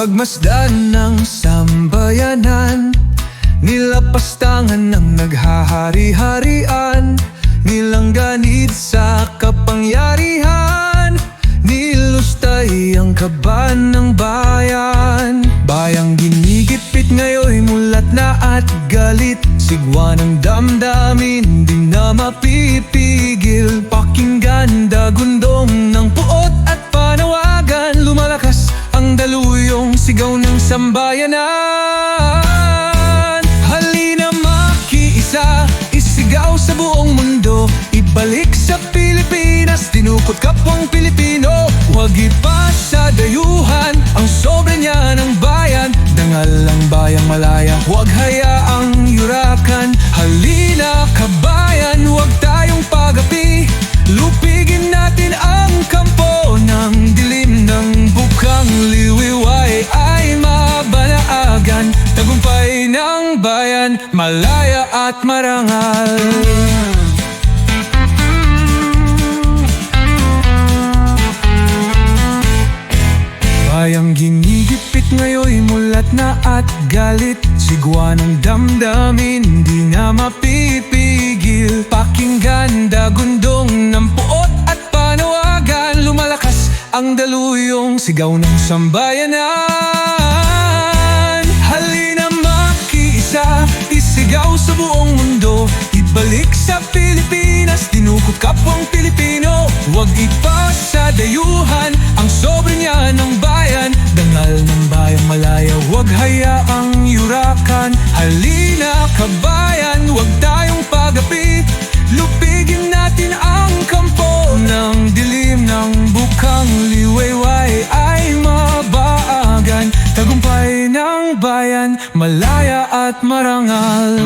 Pagmasdan ng sambayanan, nilapastangan ng naghahari-harian, nilangganit sa kapangyarihan, nilustay ang kaban ng bayan. Bayang ginigipit ngayoy mulat na at galit, sigwa ng damdamin di na mapipigil. Pakinggan dagundong ng puot at panawagan, lumalakas ang daluyong sigaw ng sambayanan. Halina makiisa, isigaw sa buong mundo, ibalik sa Pilipinas, tinukot kapwang Pilipino. Huwag ipasa dayuhan ang soberanya ng bayan, dangal ang bayang malaya, huwag hayaang yurakan. Halina kabayan, huwag tayong pagapi, lupigin natin ang kampo ng dilim ng bukang liwiway ay mabanaagan. Tagumpay ng bayan, malaya at marangal. Bayang ginigipit ngayoy mulat na at galit, sigwa ng damdamin di na mapipigil. Pakinggan dagundong ng puot at panawagan, lumalakas ang daluyong sigaw ng sambayanan. Halina makiisa, isigaw sa buong mundo, ibalik sa Pilipinas, tinukot kapwang Pilipino. Huwag ipasa dayuhan ang soberanya ng bayan, dangal ng bayang malaya, huwag hayaang yurakan. Halina kabayan, huwag tayong pagapi, lupigin natin ang kampo ng dilim ng bukang liwayway ay mabaagan. Tagumpay ng bayan, malaya at marangal.